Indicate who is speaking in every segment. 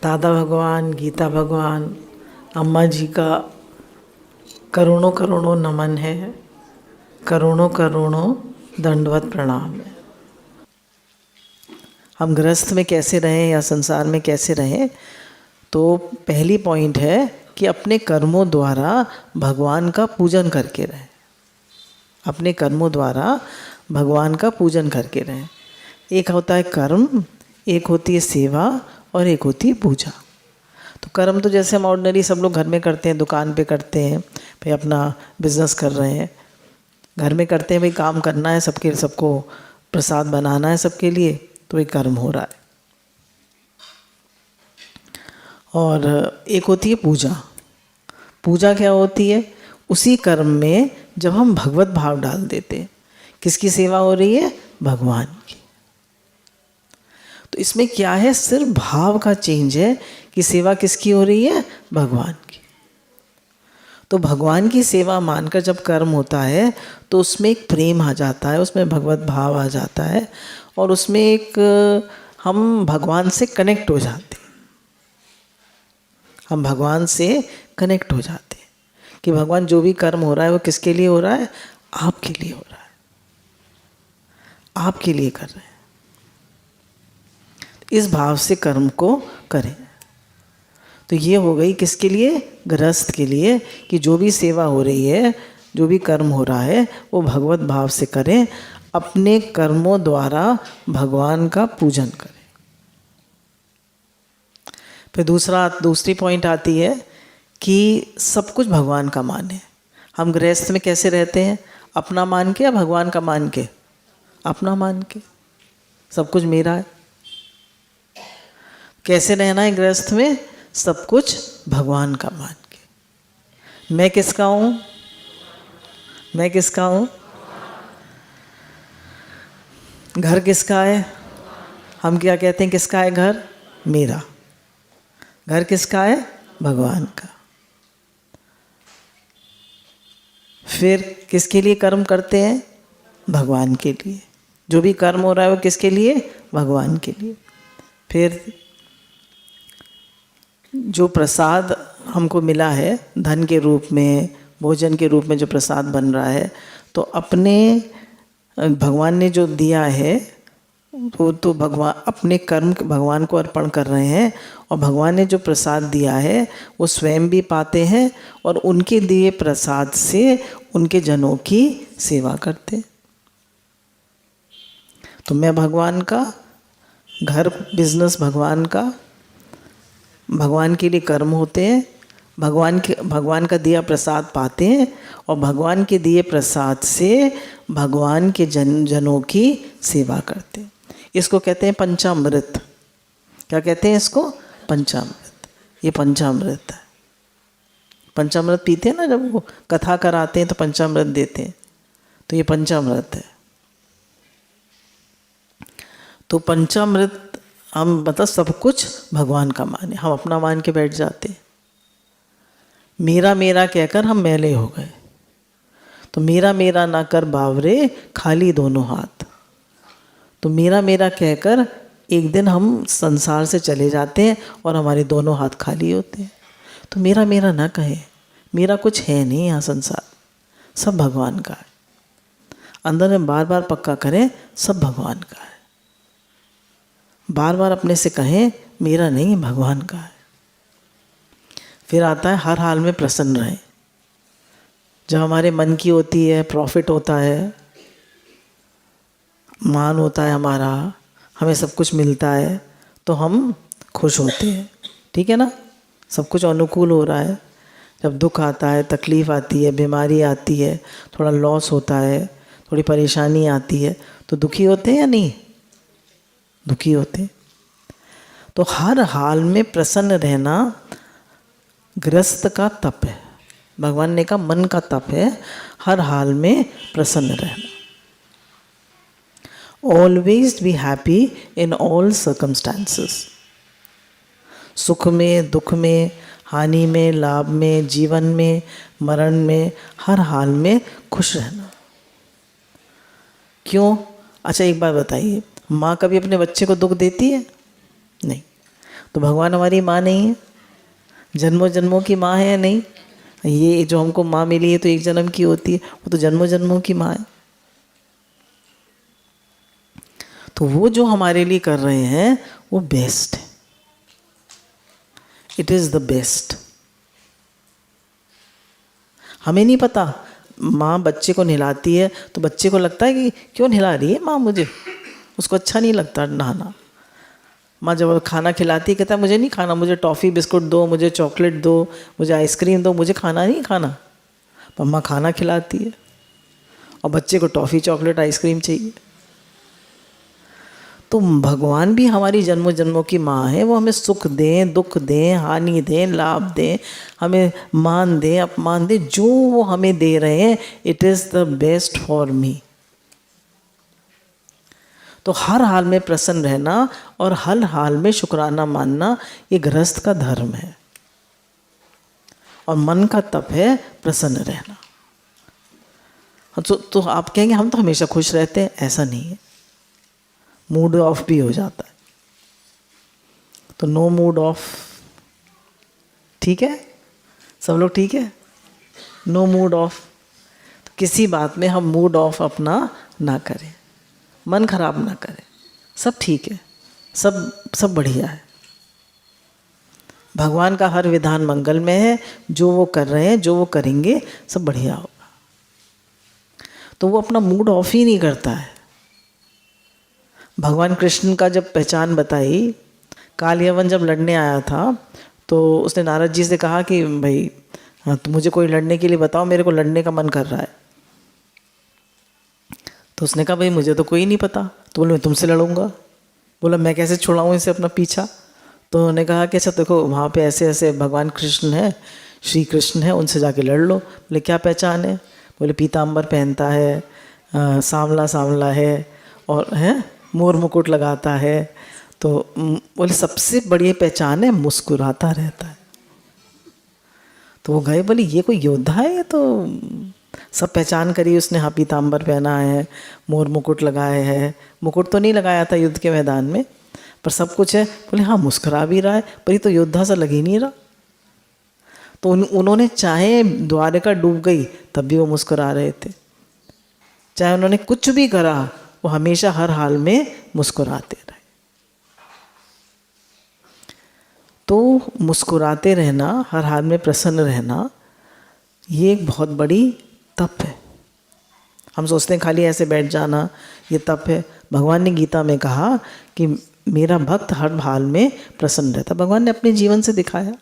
Speaker 1: दादा भगवान, गीता भगवान, अम्मा जी का करोड़ों करोड़ों नमन है, करोड़ों करोड़ों दंडवत प्रणाम है। हम गृहस्थ में कैसे रहें या संसार में कैसे रहें, तो पहली पॉइंट है कि अपने कर्मों द्वारा भगवान का पूजन करके रहें। अपने कर्मों द्वारा भगवान का पूजन करके रहें। एक होता है कर्म, एक होती है सेवा और एक होती है पूजा। तो कर्म तो जैसे हम ऑर्डिनरी सब लोग घर में करते हैं, दुकान पे करते हैं, भाई अपना बिजनेस कर रहे हैं, घर में करते हैं, भाई काम करना है, सबको प्रसाद बनाना है सबके लिए, तो ये कर्म हो रहा है। और एक होती है पूजा। पूजा क्या होती है? उसी कर्म में जब हम भगवत भाव डाल देते हैं। किसकी सेवा हो रही है? भगवान की। तो इसमें क्या है? सिर्फ भाव का चेंज है कि सेवा किसकी हो रही है? भगवान की। तो भगवान की सेवा मानकर जब कर्म होता है तो उसमें एक प्रेम आ जाता है, उसमें भगवत भाव आ जाता है, और उसमें एक हम भगवान से कनेक्ट हो जाते हैं। हम भगवान से कनेक्ट हो जाते हैं कि भगवान जो भी कर्म हो रहा है वो किसके लिए हो रहा है? आपके लिए हो रहा है, आपके लिए कर रहे हैं। इस भाव से कर्म को करें। तो ये हो गई किसके लिए? गृहस्थ के लिए, कि जो भी सेवा हो रही है, जो भी कर्म हो रहा है, वो भगवत भाव से करें, अपने कर्मों द्वारा भगवान का पूजन करें। फिर दूसरी पॉइंट आती है कि सब कुछ भगवान का माने। हम गृहस्थ में कैसे रहते हैं? अपना मान के या भगवान का मान के? अपना मान के, सब कुछ मेरा है। कैसे रहना है गृहस्थ में? सब कुछ भगवान का मान के। मैं किसका हूँ? मैं किसका हूँ? घर किसका है? हम क्या कहते हैं किसका है घर? मेरा। घर किसका है? भगवान का। फिर किसके लिए कर्म करते हैं? भगवान के लिए। जो भी कर्म हो रहा है वो किसके लिए? भगवान के लिए। फिर जो प्रसाद हमको मिला है धन के रूप में, भोजन के रूप में जो प्रसाद बन रहा है, तो अपने भगवान ने जो दिया है वो तो भगवान अपने कर्म भगवान को अर्पण कर रहे हैं, और भगवान ने जो प्रसाद दिया है वो स्वयं भी पाते हैं, और उनके दिए प्रसाद से उनके जनों की सेवा करते हैं। तो मैं भगवान का, घर बिजनेस भगवान का, भगवान के लिए कर्म होते हैं, भगवान का दिया प्रसाद पाते हैं, और भगवान के दिए प्रसाद से भगवान के जनों की सेवा करते हैं। इसको कहते हैं पंचामृत। क्या कहते हैं इसको? पंचामृत। ये पंचामृत है। पंचामृत पीते हैं ना, जब वो कथा कराते हैं तो पंचामृत देते हैं, तो ये पंचामृत है। तो पंचामृत हम मतलब सब कुछ भगवान का माने, हम अपना मान के बैठ जाते हैं। मेरा मेरा कहकर हम मैले हो गए। तो मेरा मेरा ना कर बावरे, खाली दोनों हाथ। तो मेरा मेरा कहकर एक दिन हम संसार से चले जाते हैं और हमारे दोनों हाथ खाली होते हैं। तो मेरा मेरा ना कहे, मेरा कुछ है नहीं यहाँ संसार, सब भगवान का है। अंदर में बार बार पक्का करें सब भगवान का है। बार बार अपने से कहें मेरा नहीं, भगवान का है। फिर आता है हर हाल में प्रसन्न रहें। जब हमारे मन की होती है, प्रॉफिट होता है, मान होता है हमारा, हमें सब कुछ मिलता है, तो हम खुश होते हैं। ठीक है ना? सब कुछ अनुकूल हो रहा है। जब दुख आता है, तकलीफ़ आती है, बीमारी आती है, थोड़ा लॉस होता है, थोड़ी परेशानी आती है, तो दुखी होते हैं या नहीं? दुखी होते हैं। तो हर हाल में प्रसन्न रहना गृहस्थ का तप है। भगवान ने कहा मन का तप है, हर हाल में प्रसन्न रहना। Always be happy in all circumstances. सुख में, दुख में, हानि में, लाभ में, जीवन में, मरण में, हर हाल में खुश रहना। क्यों? अच्छा एक बात बताइए, माँ कभी अपने बच्चे को दुख देती है? नहीं। तो भगवान हमारी माँ नहीं है? जन्मों जन्मों की माँ है या नहीं? ये जो हमको माँ मिली है तो एक जन्म की होती है, वो तो जन्मों जन्मों की माँ है। तो वो जो हमारे लिए कर रहे हैं वो बेस्ट है, इट इज़ द बेस्ट। हमें नहीं पता, माँ बच्चे को नहलाती है तो बच्चे को लगता है कि क्यों नहला रही है माँ मुझे, उसको अच्छा नहीं लगता नहाना। माँ जब खाना खिलाती है कहता है मुझे नहीं खाना, मुझे टॉफ़ी बिस्कुट दो, मुझे चॉकलेट दो, मुझे आइसक्रीम दो, मुझे खाना नहीं खाना। पर माँ खाना खिलाती है और बच्चे को टॉफ़ी चॉकलेट आइसक्रीम चाहिए। तो भगवान भी हमारी जन्मों जन्मों की माँ है, वो हमें सुख दें, दुख दें, हानि दें, लाभ दें, हमें मान दें, अपमान दें, जो वो हमें दे रहे हैं, it is the best for me. तो हर हाल में प्रसन्न रहना और हर हाल में शुक्राना मानना, ये गृहस्थ का धर्म है। और मन का तप है प्रसन्न रहना। तो आप कहेंगे हम तो हमेशा खुश रहते हैं, ऐसा नहीं है, मूड ऑफ भी हो जाता है। तो नो मूड ऑफ, ठीक है? सब लोग ठीक है? No mood off. तो किसी बात में हम मूड ऑफ अपना ना करें, मन खराब ना करें, सब ठीक है, सब बढ़िया है। भगवान का हर विधान मंगल में है, जो वो कर रहे हैं, जो वो करेंगे, सब बढ़िया होगा। तो वो अपना मूड ऑफ ही नहीं करता है। भगवान कृष्ण का जब पहचान बताई, काल यवन जब लड़ने आया था तो उसने नारद जी से कहा कि भाई हाँ, तो मुझे कोई लड़ने के लिए बताओ, मेरे को लड़ने का मन कर रहा है। तो उसने कहा भाई मुझे तो कोई नहीं पता। तो बोले मैं तुमसे लड़ूंगा। बोला मैं कैसे छुड़ाऊँ इसे अपना पीछा। तो उन्होंने कहा कि अच्छा देखो वहाँ पे ऐसे ऐसे भगवान कृष्ण है, श्री कृष्ण है, उनसे जाके लड़ लो। बोले क्या पहचान है? बोले पीताम्बर पहनता है, सांवला सांवला है और है मोर मुकुट लगाता है। तो बोले सबसे बड़ी पहचान है मुस्कुराता रहता है। तो वो गए, बोले ये कोई योद्धा है? ये तो सब पहचान करी उसने, हाँ पीताम्बर पहना है, मोर मुकुट लगाए है। मुकुट तो नहीं लगाया था युद्ध के मैदान में, पर सब कुछ है। बोले हाँ मुस्कुरा भी रहा है, पर ये तो योद्धा सा लग ही नहीं रहा। तो उन्होंने चाहे द्वारका डूब गई तब भी वो मुस्कुरा रहे थे, चाहे उन्होंने कुछ भी करा वो हमेशा हर हाल में मुस्कुराते रहे। तो मुस्कुराते रहना, हर हाल में प्रसन्न रहना, ये एक बहुत बड़ी तप है। हम सोचते हैं खाली ऐसे बैठ जाना ये तप है। भगवान ने गीता में कहा कि मेरा भक्त हर हाल में प्रसन्न रहता। भगवान ने अपने जीवन से दिखाया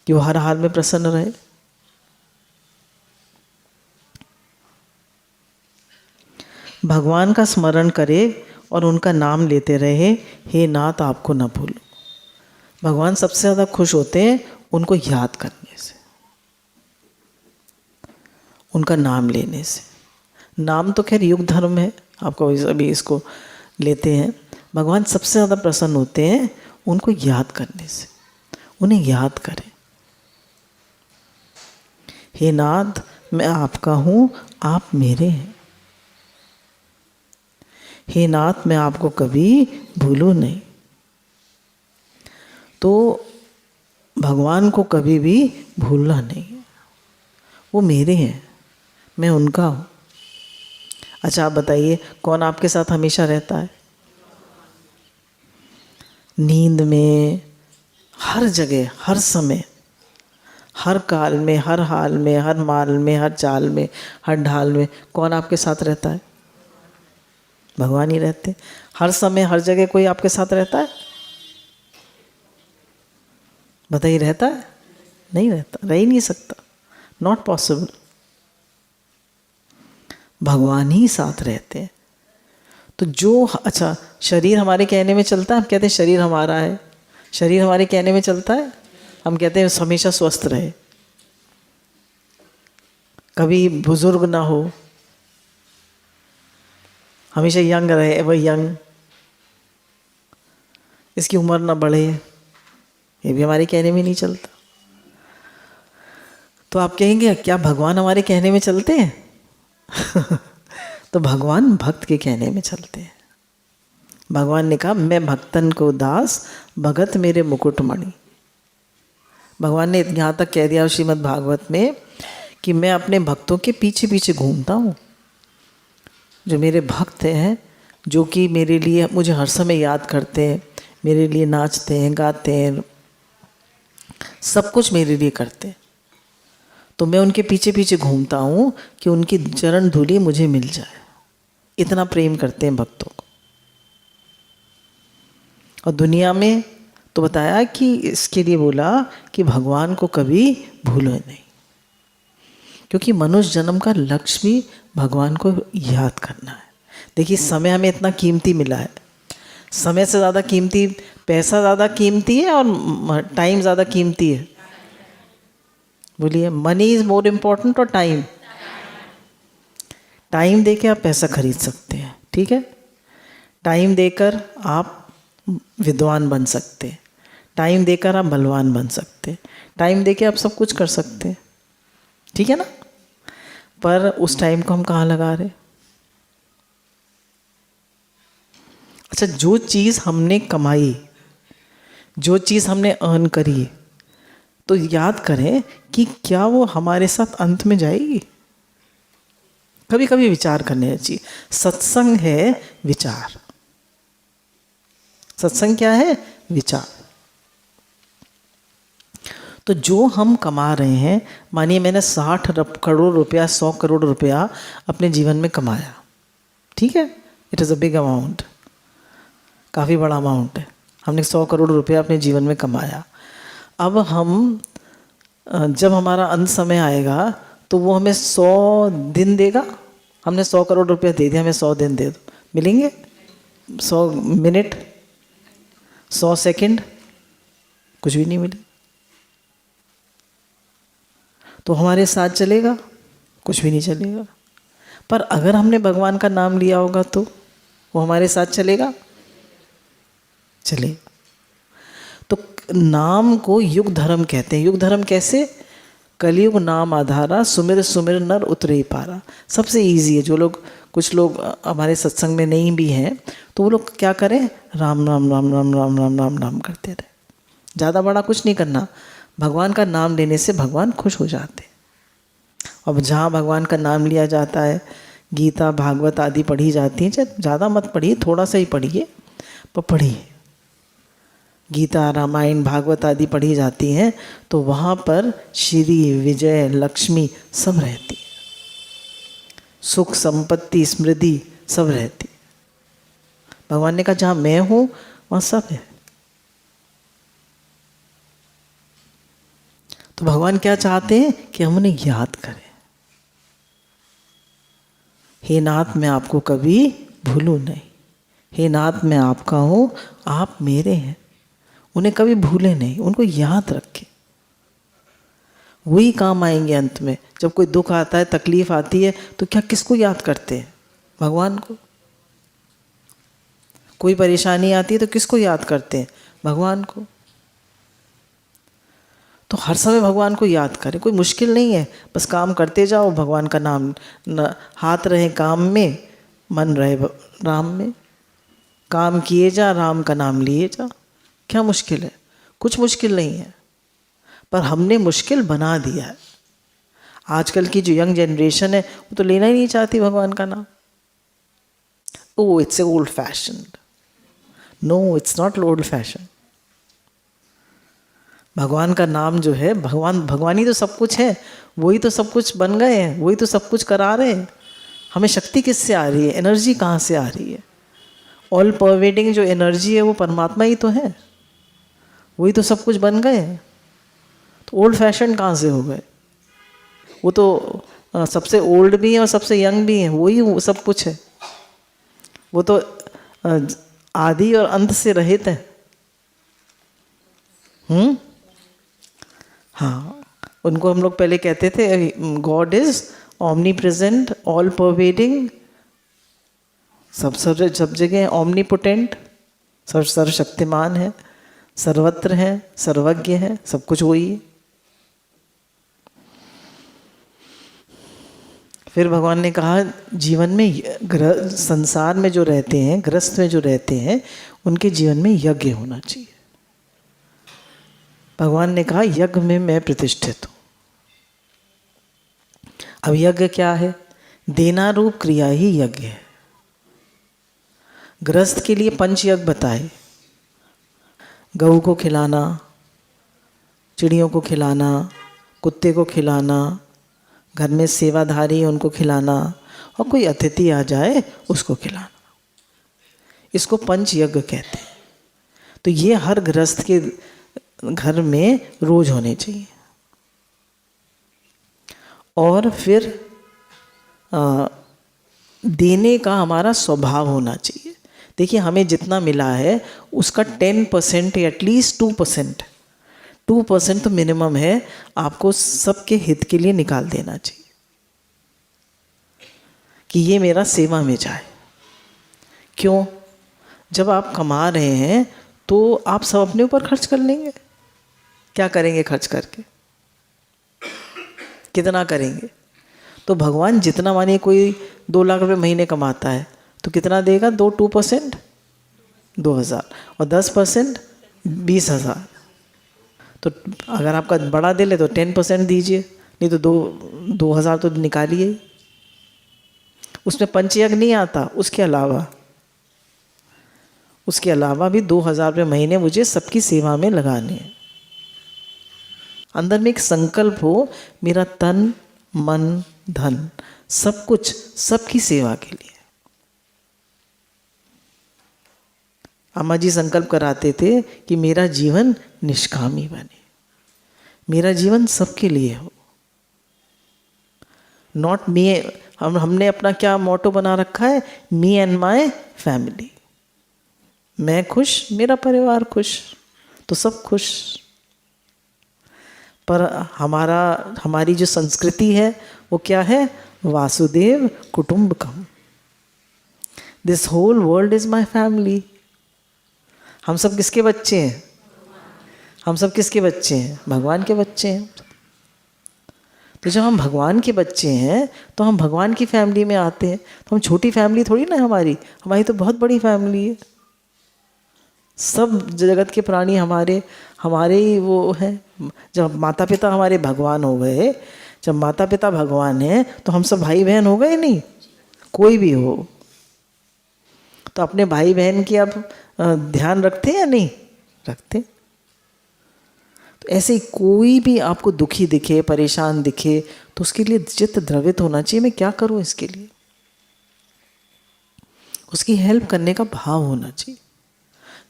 Speaker 1: कि वो हर हाल में प्रसन्न रहे। भगवान का स्मरण करे और उनका नाम लेते रहे, हे नाथ आपको न भूलो। भगवान सबसे ज़्यादा खुश होते हैं उनको याद करने से, उनका नाम लेने से। नाम तो खैर युग धर्म है, आपको अभी इसको लेते हैं। भगवान सबसे ज़्यादा प्रसन्न होते हैं उनको याद करने से। उन्हें याद करें, हे नाथ मैं आपका हूँ, आप मेरे हैं। हे नाथ मैं आपको कभी भूलूं नहीं। तो भगवान को कभी भी भूलना नहीं, वो मेरे हैं, मैं उनका हूँ। अच्छा आप बताइए कौन आपके साथ हमेशा रहता है? नींद में, हर जगह, हर समय, हर काल में, हर हाल में, हर माल में, हर चाल में, हर ढाल में कौन आपके साथ रहता है? भगवान ही रहते। हर समय हर जगह कोई आपके साथ रहता है? बताइए रहता है? नहीं रहता, रह ही नहीं सकता, नॉट पॉसिबल। भगवान ही साथ रहते हैं। तो जो अच्छा शरीर हमारे कहने में चलता है, हम कहते हैं शरीर हमारा है, शरीर हमारे कहने में चलता है, हम कहते हैं हमेशा स्वस्थ रहे, कभी बुजुर्ग ना हो, हमेशा यंग रहे, वह यंग, इसकी उम्र ना बढ़े, ये भी हमारे कहने में नहीं चलता। तो आप कहेंगे क्या भगवान हमारे कहने में चलते हैं? तो भगवान भक्त के कहने में चलते हैं। भगवान ने कहा मैं भक्तन को दास, भगत मेरे मुकुटमणि। भगवान ने यहाँ तक कह दिया श्रीमद् भागवत में कि मैं अपने भक्तों के पीछे पीछे घूमता हूँ। जो मेरे भक्त हैं, जो कि मेरे लिए मुझे हर समय याद करते हैं, मेरे लिए नाचते हैं, गाते हैं, सब कुछ मेरे लिए करते हैं, तो मैं उनके पीछे पीछे घूमता हूँ कि उनकी चरण धूलि मुझे मिल जाए। इतना प्रेम करते हैं भक्तों को। और दुनिया में तो बताया कि इसके लिए बोला कि भगवान को कभी भूलो नहीं, क्योंकि मनुष्य जन्म का लक्ष्य भी भगवान को याद करना है। देखिए समय हमें इतना कीमती मिला है, समय से ज़्यादा कीमती पैसा ज़्यादा कीमती है और टाइम ज़्यादा कीमती है? बोलिए, मनी इज़ मोर इम्पोर्टेंट और टाइम? टाइम देके आप पैसा खरीद सकते हैं, ठीक है, टाइम देकर आप विद्वान बन सकते हैं, टाइम देकर आप बलवान बन सकते हैं, टाइम देके आप सब कुछ कर सकते हैं, ठीक है ना। पर उस टाइम को हम कहाँ लगा रहे? अच्छा, जो चीज़ हमने कमाई, जो चीज़ हमने अर्न करी, तो याद करें कि क्या वो हमारे साथ अंत में जाएगी? कभी कभी विचार करने चाहिए। सत्संग है विचार। सत्संग क्या है? विचार। तो जो हम कमा रहे हैं, मानिए मैंने 60 करोड़ रुपया, 100 करोड़ रुपया अपने जीवन में कमाया, ठीक है, it is a big amount, काफ़ी बड़ा अमाउंट है। हमने 100 करोड़ रुपया अपने जीवन में कमाया। अब हम जब हमारा अंत समय आएगा तो वो हमें 100 दिन देगा। हमने 100 करोड़ रुपया दे दिया, हमें 100 दिन दे दो, मिलेंगे? 100 मिनट, 100 सेकंड, कुछ भी नहीं मिले। तो हमारे साथ चलेगा? कुछ भी नहीं चलेगा। पर अगर हमने भगवान का नाम लिया होगा तो वो हमारे साथ चलेगा? चलेगा। तो नाम को युग धर्म कहते हैं। युग धर्म कैसे? कलयुग नाम आधारा, सुमिर सुमिर नर उतरे पारा। सबसे इजी है। जो लोग, कुछ लोग हमारे सत्संग में नहीं भी हैं, तो वो लोग क्या करें? राम राम राम राम राम राम राम राम करते रहे। ज़्यादा बड़ा कुछ नहीं करना। भगवान का नाम लेने से भगवान खुश हो जाते। अब जहाँ भगवान का नाम लिया जाता है, गीता भागवत आदि पढ़ी जाती हैं, चाहे ज़्यादा मत पढ़िए, थोड़ा सा ही पढ़िए, पर पढ़िए। गीता, रामायण, भागवत आदि पढ़ी जाती हैं, तो वहाँ पर श्री, विजय, लक्ष्मी सब रहती है, सुख, संपत्ति, समृद्धि सब रहती है। भगवान ने कहा जहाँ मैं हूँ वहाँ सब है। तो भगवान क्या चाहते हैं? कि हम उन्हें याद करें। हे नाथ, मैं आपको कभी भूलूं नहीं। हे नाथ, मैं आपका हूँ, आप मेरे हैं। उन्हें कभी भूले नहीं, उनको याद रखें। वही काम आएंगे अंत में। जब कोई दुख आता है, तकलीफ आती है, तो क्या किसको याद करते हैं? भगवान को। कोई परेशानी आती है तो किसको याद करते हैं? भगवान को। तो हर समय भगवान को याद करें। कोई मुश्किल नहीं है, बस काम करते जाओ, भगवान का नाम न, हाथ रहे काम में, मन रहे राम में। काम किए जा, राम का नाम लिए जा। क्या मुश्किल है? कुछ मुश्किल नहीं है, पर हमने मुश्किल बना दिया है। आजकल की जो यंग जनरेशन है, वो तो लेना ही नहीं चाहती भगवान का नाम। Oh, it's a old fashion. No, it's not old fashion. भगवान का नाम जो है, भगवान ही तो सब कुछ है। वही तो सब कुछ बन गए हैं, वही तो सब कुछ करा रहे हैं। हमें शक्ति किससे आ रही है? एनर्जी कहाँ से आ रही है? ऑल परवेडिंग जो एनर्जी है वो परमात्मा ही तो है। वही तो सब कुछ बन गए हैं। तो ओल्ड फैशन कहाँ से हो गए? वो तो सबसे ओल्ड भी है और सबसे यंग भी है। वही सब कुछ है। वो तो आदि और अंत से रहित है। हाँ, उनको हम लोग पहले कहते थे God is omni present, all pervading, सब जगह, ओमनीपोटेंट, सर्वशक्तिमान है, सर्वत्र है, सर्वज्ञ है, सब कुछ वही है। फिर भगवान ने कहा जीवन में संसार में जो रहते हैं, गृहस्थ में जो रहते हैं, उनके जीवन में यज्ञ होना चाहिए। भगवान ने कहा यज्ञ में मैं प्रतिष्ठित हूँ। अब यज्ञ क्या है? देना रूप क्रिया ही यज्ञ है। गृहस्थ के लिए पंच यज्ञ बताए, गऊ को खिलाना, चिड़ियों को खिलाना, कुत्ते को खिलाना, घर में सेवाधारी उनको खिलाना, और कोई अतिथि आ जाए उसको खिलाना, इसको पंच यज्ञ कहते हैं। तो ये हर गृहस्थ के घर में रोज होने चाहिए। और फिर देने का हमारा स्वभाव होना चाहिए। देखिए हमें जितना मिला है उसका 10% या एटलीस्ट 2% तो मिनिमम है, आपको सबके हित के लिए निकाल देना चाहिए कि ये मेरा सेवा में जाए। क्यों? जब आप कमा रहे हैं तो आप सब अपने ऊपर खर्च कर लेंगे। क्या करेंगे खर्च करके? कितना करेंगे? तो भगवान जितना, मानिए कोई 2 लाख रुपए महीने कमाता है तो कितना देगा? 2% 2,000, और 10% 20,000। तो अगर आपका बड़ा दिल है तो 10% दीजिए, नहीं तो 2,000 तो निकालिए। उसमें पंचयज्ञ नहीं आता, उसके अलावा भी 2,000 रुपये महीने मुझे सबकी सेवा में लगाने हैं। अंदर में एक संकल्प हो, मेरा तन मन धन सब कुछ सबकी सेवा के लिए। अम्मा जी संकल्प कराते थे कि मेरा जीवन निष्कामी बने, मेरा जीवन सबके लिए हो, नॉट मी। हमने अपना क्या मोटो बना रखा है? Me and my family. मैं खुश, मेरा परिवार खुश, तो सब खुश। पर हमारी जो संस्कृति है वो क्या है? वासुदेव कुटुंबकम, this whole world is my family. हम सब किसके बच्चे हैं? हम सब किसके बच्चे हैं? भगवान के बच्चे हैं। तो जब हम भगवान के बच्चे हैं तो हम भगवान की फैमिली में आते हैं। तो हम छोटी फैमिली थोड़ी ना, हमारी तो बहुत बड़ी फैमिली है। सब जगत के प्राणी हमारे ही वो हैं। जब माता पिता हमारे भगवान हो गए, जब माता पिता भगवान हैं तो हम सब भाई बहन हो गए नहीं? कोई भी हो तो अपने भाई बहन की आप ध्यान रखते हैं या नहीं रखते? तो ऐसे ही कोई भी आपको दुखी दिखे, परेशान दिखे, तो उसके लिए चित्त द्रवित होना चाहिए, मैं क्या करूं इसके लिए। उसकी हेल्प करने का भाव होना चाहिए।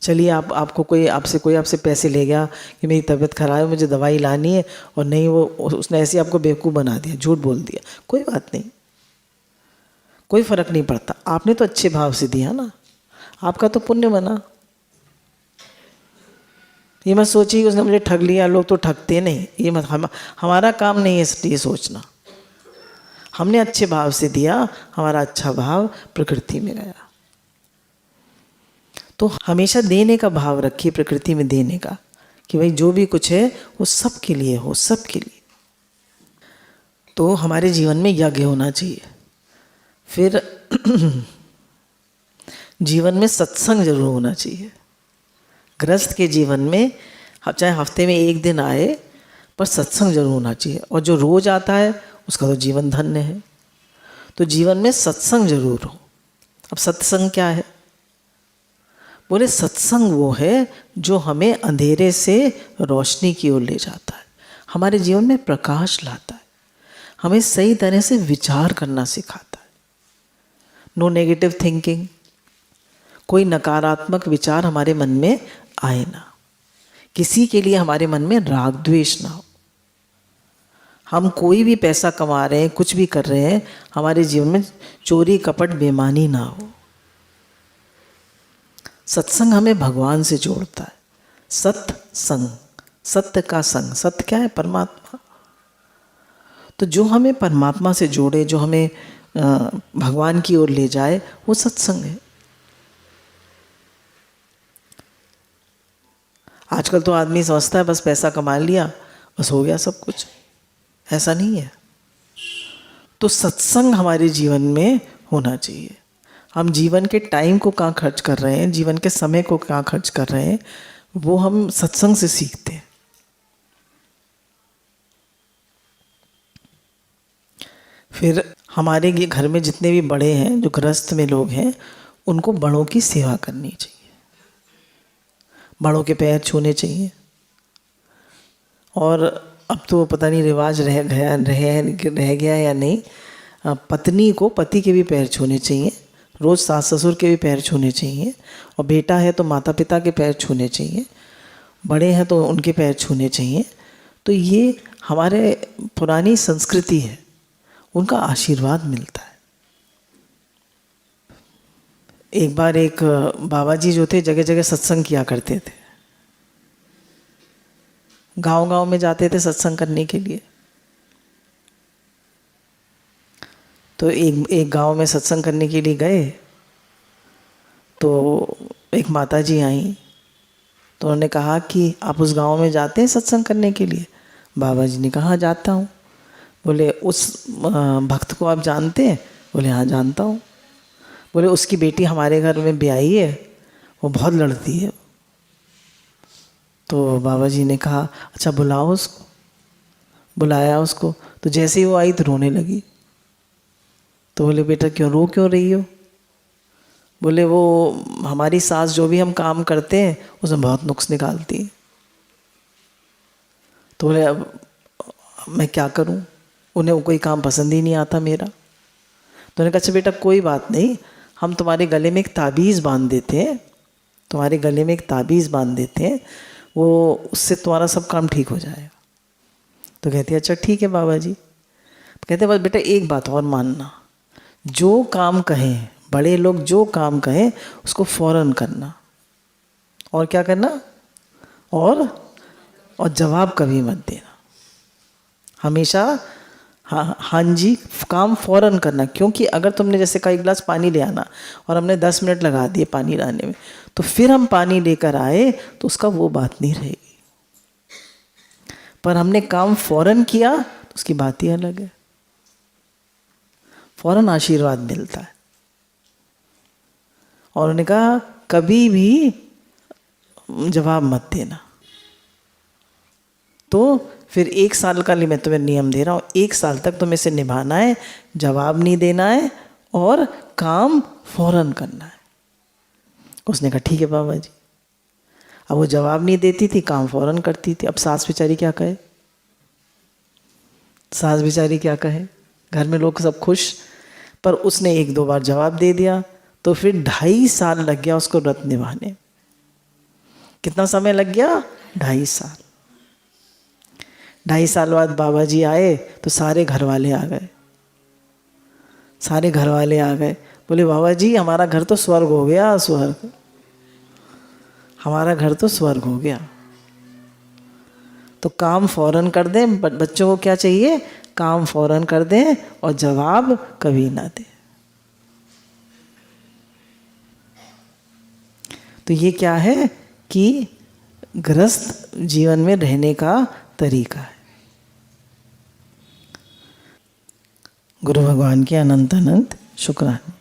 Speaker 1: चलिए कोई आपसे पैसे ले गया कि मेरी तबीयत खराब है, मुझे दवाई लानी है, और नहीं वो उसने ऐसे आपको बेवकूफ़ बना दिया, झूठ बोल दिया, कोई बात नहीं, कोई फर्क नहीं पड़ता। आपने तो अच्छे भाव से दिया ना, आपका तो पुण्य बना। ये मत सोचिए उसने मुझे ठग लिया, लोग तो ठगते नहीं, ये मत, हमारा काम नहीं है ये सोचना। हमने अच्छे भाव से दिया, हमारा अच्छा भाव प्रकृति में गया। तो हमेशा देने का भाव रखिए, प्रकृति में देने का, कि भाई जो भी कुछ है वो सबके लिए हो, सबके लिए। तो हमारे जीवन में यज्ञ होना चाहिए। फिर जीवन में सत्संग जरूर होना चाहिए। गृहस्थ के जीवन में चाहे हफ्ते में 1 दिन आए, पर सत्संग जरूर होना चाहिए। और जो रोज आता है उसका तो जीवन धन्य है। तो जीवन में सत्संग जरूर हो। अब सत्संग क्या है? बोले सत्संग वो है जो हमें अंधेरे से रोशनी की ओर ले जाता है, हमारे जीवन में प्रकाश लाता है, हमें सही तरह से विचार करना सिखाता है। नो नेगेटिव थिंकिंग, कोई नकारात्मक विचार हमारे मन में आए ना, किसी के लिए हमारे मन में राग द्वेष ना हो। हम कोई भी पैसा कमा रहे हैं, कुछ भी कर रहे हैं, हमारे जीवन में चोरी कपट बेईमानी ना हो। सत्संग हमें भगवान से जोड़ता है। सत्संग, सत्य का संग, सत्य क्या है? परमात्मा। तो जो हमें परमात्मा से जोड़े, जो हमें भगवान की ओर ले जाए, वो सत्संग है। आजकल तो आदमी समझता है बस पैसा कमा लिया, बस हो गया सब कुछ। ऐसा नहीं है। तो सत्संग हमारे जीवन में होना चाहिए। हम जीवन के टाइम को कहाँ खर्च कर रहे हैं, जीवन के समय को कहाँ खर्च कर रहे हैं, वो हम सत्संग से सीखते हैं। फिर हमारे ये घर में जितने भी बड़े हैं, जो गृहस्थ में लोग हैं, उनको बड़ों की सेवा करनी चाहिए, बड़ों के पैर छूने चाहिए। और अब तो पता नहीं रिवाज रह गया या नहीं, पत्नी को पति के भी पैर छूने चाहिए, रोज़ सास ससुर के भी पैर छूने चाहिए, और बेटा है तो माता पिता के पैर छूने चाहिए, बड़े हैं तो उनके पैर छूने चाहिए। तो ये हमारे पुरानी संस्कृति है, उनका आशीर्वाद मिलता है। एक बार एक बाबा जी जो थे, जगह जगह सत्संग किया करते थे, गांव-गांव में जाते थे सत्संग करने के लिए। तो एक गांव में सत्संग करने के लिए गए, तो एक माता जी आई, तो उन्होंने कहा कि आप उस गांव में जाते हैं सत्संग करने के लिए? बाबा जी ने कहा जाता हूँ। बोले उस भक्त को आप जानते हैं? बोले हाँ जानता हूँ। बोले उसकी बेटी हमारे घर में ब्याही है, वो बहुत लड़ती है। तो बाबा जी ने कहा अच्छा बुलाओ उसको। बुलाया उसको, तो जैसे ही वो आई तो रोने लगी। तो बोले बेटा क्यों रही हो? बोले वो हमारी सास जो भी हम काम करते हैं उसमें बहुत नुक्स निकालती है। तो बोले अब मैं क्या करूं, उन्हें कोई काम पसंद ही नहीं आता मेरा। तो उन्होंने कहा अच्छा बेटा कोई बात नहीं, हम तुम्हारे गले में एक ताबीज़ बांध देते हैं, तुम्हारे गले में एक ताबीज़ बांध देते हैं, वो उससे तुम्हारा सब काम ठीक हो जाएगा। तो कहते अच्छा ठीक है बाबा जी। तो कहते बस बेटा एक बात और मानना, जो काम कहें बड़े लोग, जो काम कहें उसको फौरन करना, और क्या करना, और जवाब कभी मत देना। हमेशा हाँ जी काम फौरन करना। क्योंकि अगर तुमने जैसे कहा एक गिलास पानी ले आना और हमने 10 मिनट लगा दिए पानी लाने में, तो फिर हम पानी लेकर आए तो उसका वो बात नहीं रहेगी। पर हमने काम फौरन किया तो उसकी बात ही अलग है, फौरन आशीर्वाद मिलता है। और उन्होंने कहा कभी भी जवाब मत देना। तो फिर 1 साल का मैं तुम्हें नियम दे रहा हूँ, 1 साल तक तुम्हें इसे निभाना है, जवाब नहीं देना है और काम फौरन करना है। उसने कहा ठीक है बाबा जी। अब वो जवाब नहीं देती थी, काम फौरन करती थी। अब सास बेचारी क्या कहे, सास बेचारी क्या कहे, घर में लोग सब खुश, पर उसने 1-2 बार जवाब दे दिया। तो फिर 2.5 साल लग गया उसको व्रत निभाने। कितना समय लग गया? 2.5 साल। 2.5 साल बाद बाबा जी आए तो सारे घर वाले आ गए, सारे घर वाले आ गए। बोले बाबा जी हमारा घर तो स्वर्ग हो गया, स्वर्ग, हमारा घर तो स्वर्ग हो गया। तो काम फौरन कर दें, बच्चों को क्या चाहिए, काम फौरन कर दें और जवाब कभी ना दें। तो ये क्या है कि गृहस्थ जीवन में रहने का तरीका है। गुरु भगवान के अनंत अनंत शुक्राने।